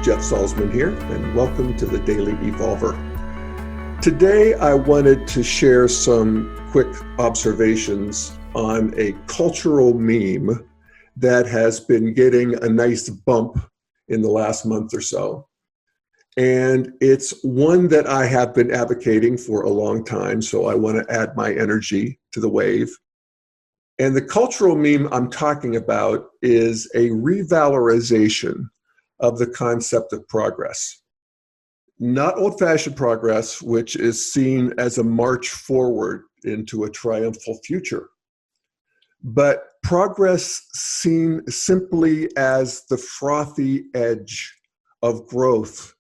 Jeff Salzman here, and welcome to the Daily Evolver. Today, I wanted to share some quick observations on a cultural meme that has been getting a nice bump in the last month or so. And it's one that I have been advocating for a long time, so I want to add my energy to the wave. And the cultural meme I'm talking about is a revalorization of the concept of progress. Not old-fashioned progress, which is seen as a march forward into a triumphal future, but progress seen simply as the frothy edge of growth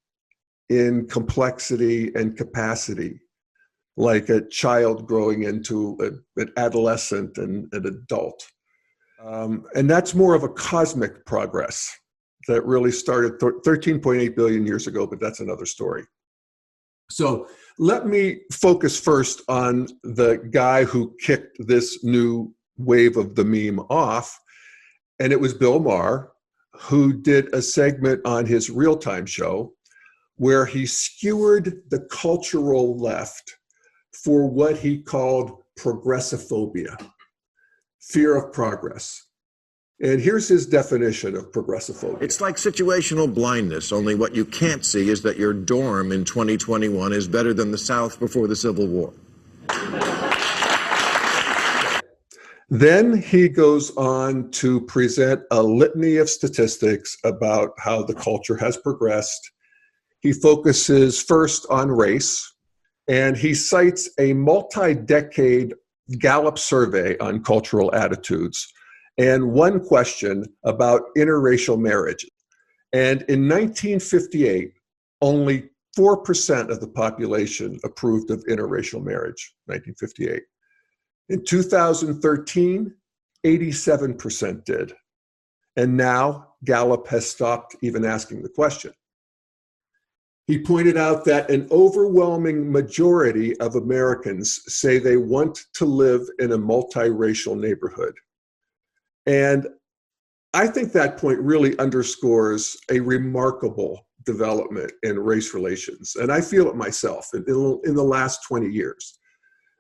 in complexity and capacity, like a child growing into an adolescent and an adult. And that's more of a cosmic progress that really started 13.8 billion years ago, but that's another story. So let me focus first on the guy who kicked this new wave of the meme off, and it was Bill Maher, who did a segment on his real-time show where he skewered the cultural left for what he called progressophobia, fear of progress. And here's his definition of progressophobia. It's like situational blindness, only what you can't see is that your dorm in 2021 is better than the South before the Civil War. Then he goes on to present a litany of statistics about how the culture has progressed. He focuses first on race, and he cites a multi-decade Gallup survey on cultural attitudes and one question about interracial marriage. And in 1958, only 4% of the population approved of interracial marriage, 1958. In 2013, 87% did. And now Gallup has stopped even asking the question. He pointed out that an overwhelming majority of Americans say they want to live in a multiracial neighborhood. And I think that point really underscores a remarkable development in race relations. And I feel it myself in the last 20 years.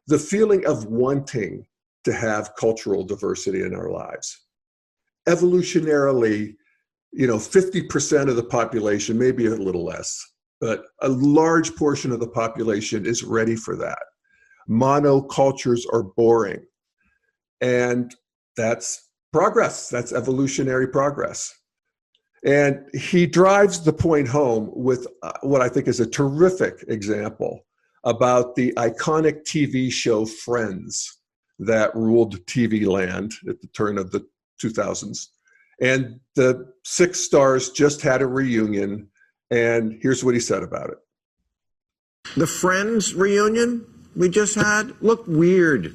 The feeling of wanting to have cultural diversity in our lives. Evolutionarily, 50% of the population, maybe a little less, but a large portion of the population is ready for that. Monocultures are boring. And that's progress. That's evolutionary progress. And he drives the point home with what I think is a terrific example about the iconic TV show Friends that ruled TV land at the turn of the 2000s. And the 6 stars just had a reunion, and here's what he said about it. The Friends reunion we just had looked weird.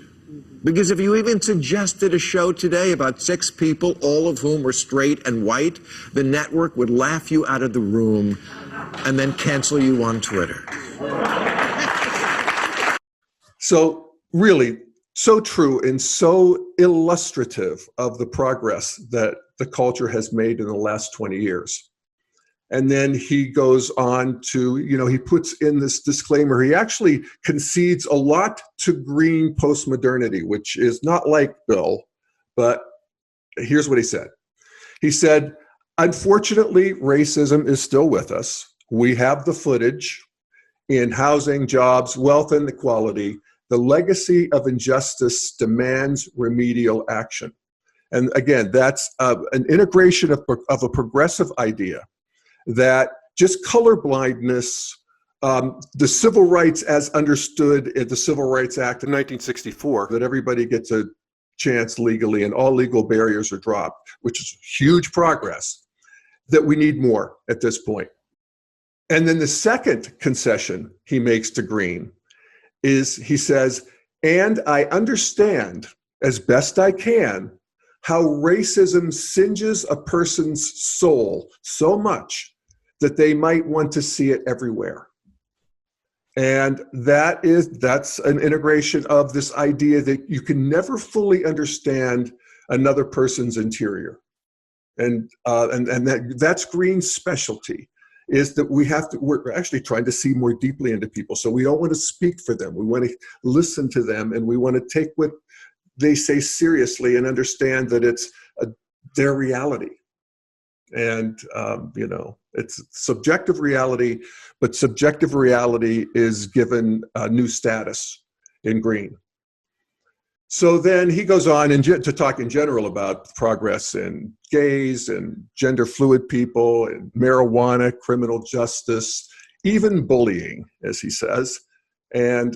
Because if you even suggested a show today about 6 people, all of whom were straight and white, the network would laugh you out of the room and then cancel you on Twitter. So really, so true and so illustrative of the progress that the culture has made in the last 20 years. And then he goes on to, he puts in this disclaimer. He actually concedes a lot to green postmodernity, which is not like Bill, but here's what he said. He said, unfortunately, racism is still with us. We have the footage in housing, jobs, wealth, and equality. The legacy of injustice demands remedial action. And again, that's an integration of a progressive idea that just colorblindness, the civil rights as understood in the Civil Rights Act in 1964, that everybody gets a chance legally and all legal barriers are dropped, which is huge progress, that we need more at this point. And then the second concession he makes to Green is he says, and I understand as best I can how racism singes a person's soul so much that they might want to see it everywhere. And that's an integration of this idea that you can never fully understand another person's interior. And that's Green's specialty, is that we're actually trying to see more deeply into people. So we don't want to speak for them. We want to listen to them, and we want to take what they say seriously and understand that it's their reality. And, it's subjective reality, but subjective reality is given a new status in green. So then he goes on to talk in general about progress in gays and gender fluid people and marijuana, criminal justice, even bullying, as he says. And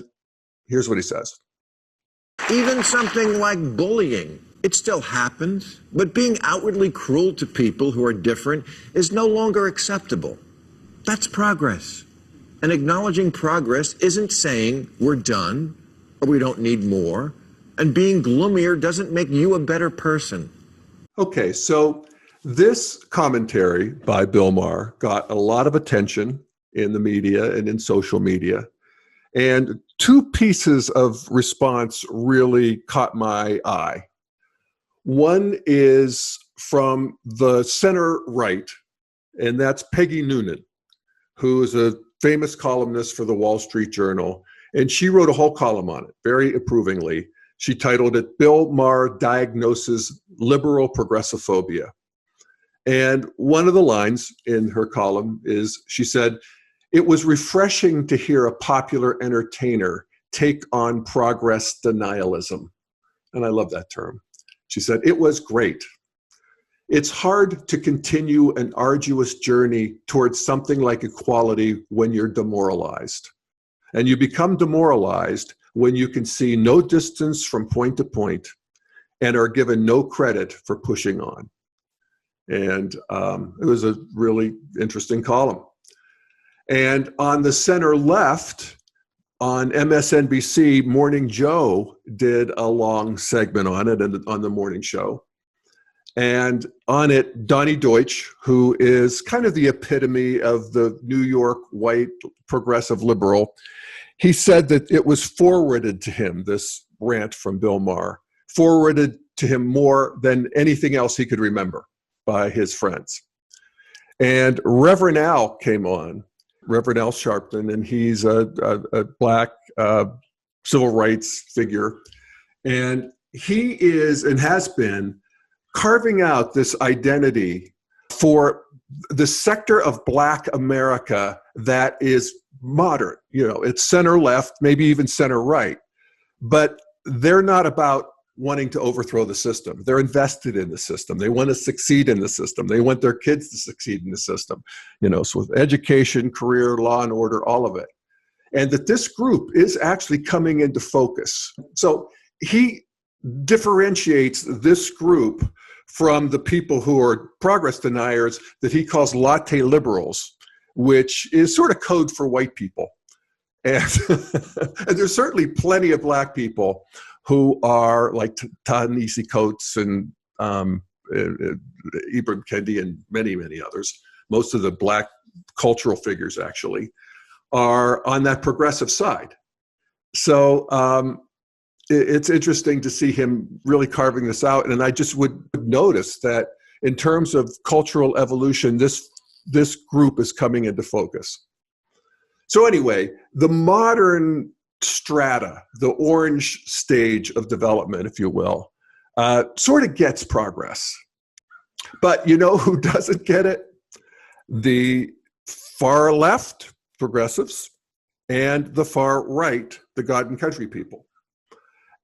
here's what he says. Even something like bullying, it still happens, but being outwardly cruel to people who are different is no longer acceptable. That's progress. And acknowledging progress isn't saying we're done or we don't need more. And being gloomier doesn't make you a better person. Okay, so this commentary by Bill Maher got a lot of attention in the media and in social media. And two pieces of response really caught my eye. One is from the center right, and that's Peggy Noonan, who is a famous columnist for the Wall Street Journal. And she wrote a whole column on it, very approvingly. She titled it, Bill Maher Diagnoses Liberal Progressophobia. And one of the lines in her column is, she said, it was refreshing to hear a popular entertainer take on progress denialism. And I love that term. She said, it was great. It's hard to continue an arduous journey towards something like equality when you're demoralized. And you become demoralized when you can see no distance from point to point and are given no credit for pushing on. And it was a really interesting column. And on the center left, on MSNBC, Morning Joe did a long segment on it on the morning show. And on it, Donnie Deutsch, who is kind of the epitome of the New York white progressive liberal, he said that it was forwarded to him, this rant from Bill Maher, forwarded to him more than anything else he could remember by his friends. And Reverend Al came on, Reverend Al Sharpton, and he's a black civil rights figure. And he is and has been carving out this identity for the sector of Black America that is modern. It's center left, maybe even center right. But they're not about wanting to overthrow the system. They're invested in the system. They want to succeed in the system. They want their kids to succeed in the system. So with education, career, law and order, all of it. And that this group is actually coming into focus. So he differentiates this group from the people who are progress deniers that he calls latte liberals, which is sort of code for white people. And, and there's certainly plenty of black people who are like Ta-Nehisi Coates and Ibram Kendi and many, many others. Most of the black cultural figures actually are on that progressive side. So it's interesting to see him really carving this out. And I just would notice that in terms of cultural evolution, this group is coming into focus. So anyway, the modern strata, the orange stage of development, if you will, sort of gets progress. But you know who doesn't get it? The far left, progressives, and the far right, the God and country people.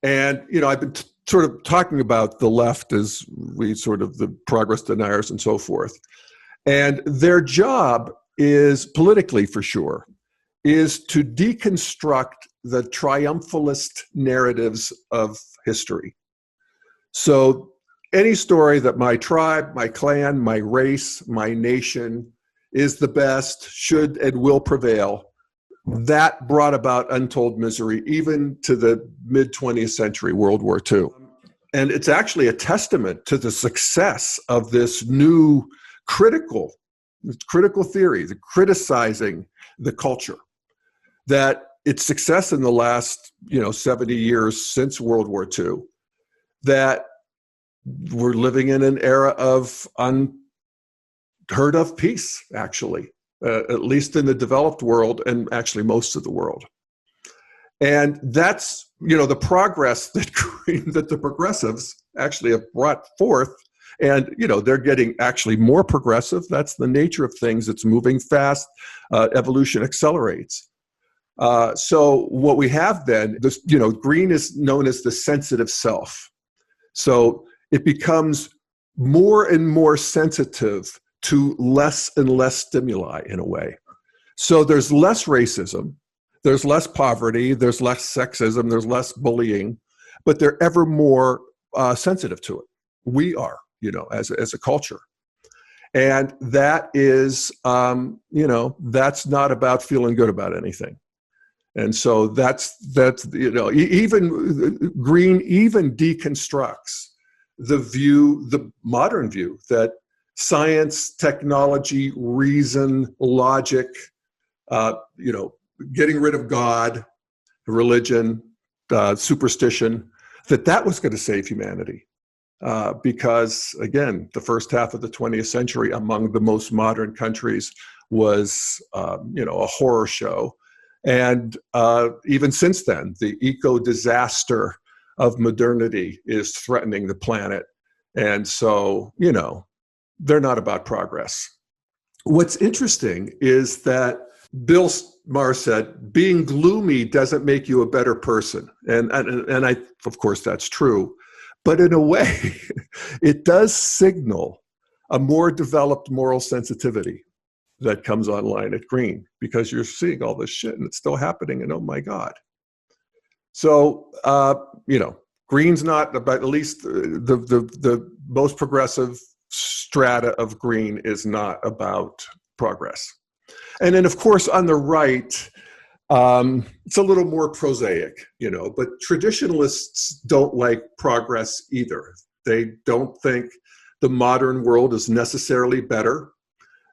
And, I've been sort of talking about the left as the progress deniers and so forth. And their job is, politically for sure, is to deconstruct the triumphalist narratives of history. So any story that my tribe, my clan, my race, my nation is the best, should and will prevail, that brought about untold misery, even to the mid-20th century, World War II. And it's actually a testament to the success of this new critical theory, the criticizing the culture, that its success in the last 70 years since World War II, that we're living in an era of unheard of peace, actually. at least in the developed world and actually most of the world. And that's, the progress that that the progressives actually have brought forth. And, they're getting actually more progressive. That's the nature of things. It's moving fast. Evolution accelerates. So what we have then, this, green is known as the sensitive self. So it becomes more and more sensitive to less and less stimuli in a way. So there's less racism, there's less poverty, there's less sexism, there's less bullying, but they're ever more sensitive to it. We are, as a culture. And that is, that's not about feeling good about anything. And so that's even green even deconstructs the modern view that science, technology, reason, logic, getting rid of God, religion, superstition, that was going to save humanity. Because again, the first half of the 20th century among the most modern countries was, a horror show. And even since then, the eco-disaster of modernity is threatening the planet. And so, they're not about progress. What's interesting is that Bill Maher said, being gloomy doesn't make you a better person. And I, of course, that's true. But in a way, it does signal a more developed moral sensitivity that comes online at green, because you're seeing all this shit and it's still happening, and oh my God. So, green's not about, at least the most progressive strata of green is not about progress. And then, of course, on the right, it's a little more prosaic, but traditionalists don't like progress either. They don't think the modern world is necessarily better.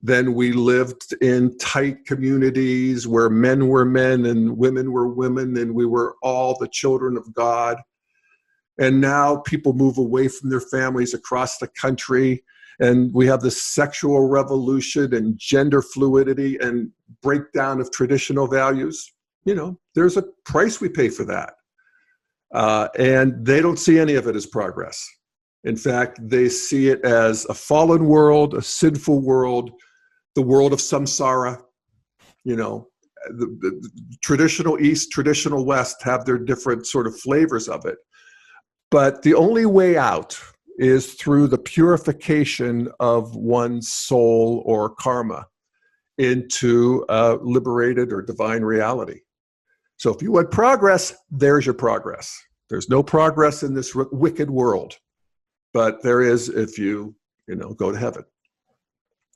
Then we lived in tight communities where men were men and women were women, and we were all the children of God. And now people move away from their families across the country, and we have this sexual revolution and gender fluidity and breakdown of traditional values. There's a price we pay for that. And they don't see any of it as progress. In fact, they see it as a fallen world, a sinful world, the world of samsara. The traditional East, traditional West have their different sort of flavors of it. But the only way out is through the purification of one's soul or karma into liberated or divine reality. So if you want progress, there's your progress. There's no progress in this wicked world, but there is if you go to heaven.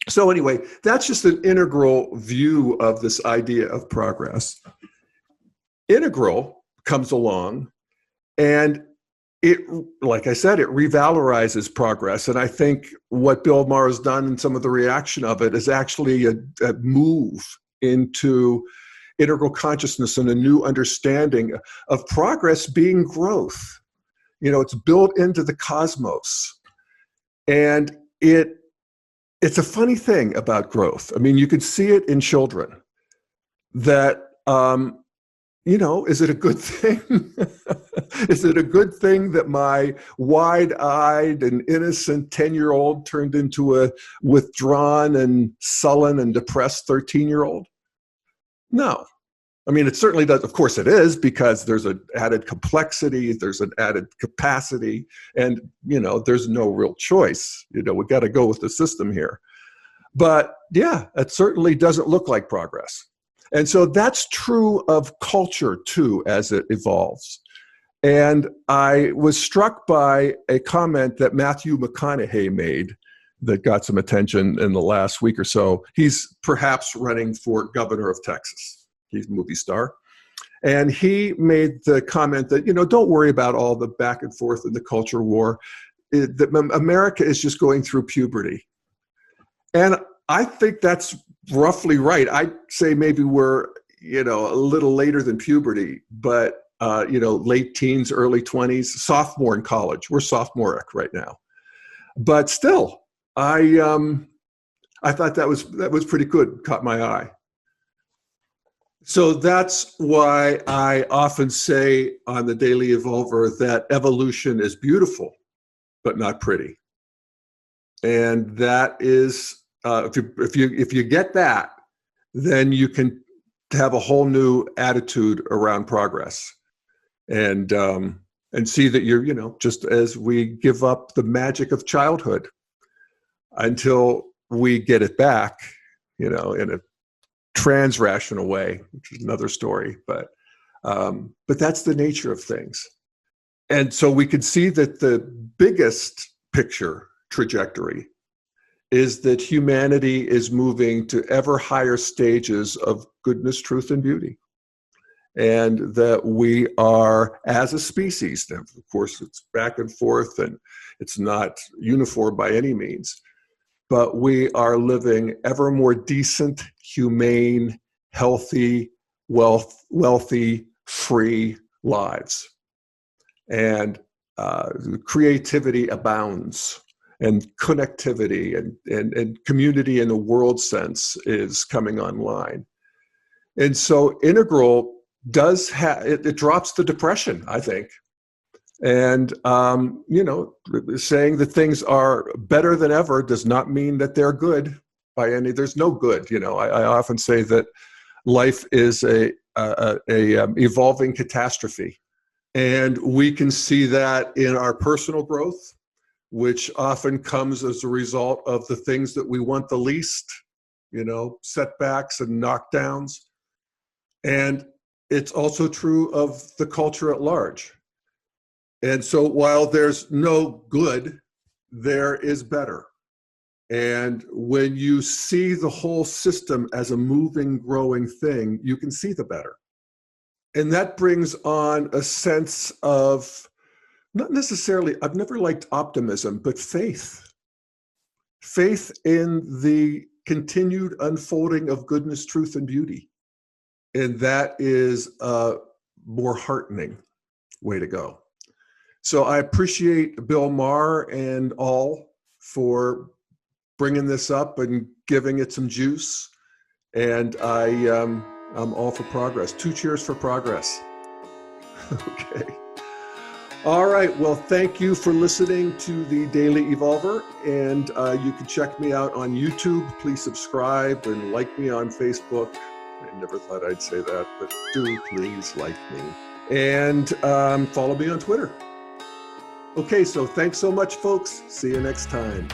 So anyway, that's just an integral view of this idea of progress. Integral comes along, and it, like I said, it revalorizes progress. And I think what Bill Maher has done and some of the reaction of it is actually a move into integral consciousness and a new understanding of progress being growth. It's built into the cosmos. And it's a funny thing about growth. I mean, you can see it in children that, is it a good thing? Is it a good thing that my wide-eyed and innocent 10-year-old turned into a withdrawn and sullen and depressed 13-year-old? No. I mean, it certainly does. Of course it is, because there's an added complexity, there's an added capacity, and, there's no real choice. We got to go with the system here. But yeah, it certainly doesn't look like progress. And so that's true of culture too, as it evolves. And I was struck by a comment that Matthew McConaughey made that got some attention in the last week or so. He's perhaps running for governor of Texas. He's a movie star. And he made the comment that, don't worry about all the back and forth in the culture war. That America is just going through puberty. And I think that's roughly right. I'd say maybe we're, a little later than puberty, but, late teens, early 20s, sophomore in college. We're sophomoric right now. But still, I I thought that was pretty good, caught my eye. So that's why I often say on the Daily Evolver that evolution is beautiful, but not pretty. And that is, if you get that, then you can have a whole new attitude around progress, and see that you're, just as we give up the magic of childhood until we get it back, in a trans-rational way, which is another story, but that's the nature of things. And so we can see that the biggest picture trajectory is that humanity is moving to ever higher stages of goodness, truth, and beauty. And that we are, as a species, of course, it's back and forth and it's not uniform by any means, but we are living ever more decent, humane, healthy, wealthy, free lives. And creativity abounds, and connectivity and community in the world sense is coming online. And so Integral does it drops the depression, I think. And, saying that things are better than ever does not mean that they're good there's no good. I often say that life is a evolving catastrophe. And we can see that in our personal growth, which often comes as a result of the things that we want the least, setbacks and knockdowns. And it's also true of the culture at large. And so while there's no good, there is better. And when you see the whole system as a moving, growing thing, you can see the better. And that brings on a sense of, not necessarily, I've never liked optimism, but faith. Faith in the continued unfolding of goodness, truth, and beauty. And that is a more heartening way to go. So I appreciate Bill Maher and all for bringing this up and giving it some juice. And I'm all for progress. 2 cheers for progress. Okay. All right. Well, thank you for listening to the Daily Evolver. And you can check me out on YouTube. Please subscribe and like me on Facebook. I never thought I'd say that, but do please like me. And follow me on Twitter. Okay, so thanks so much, folks. See you next time.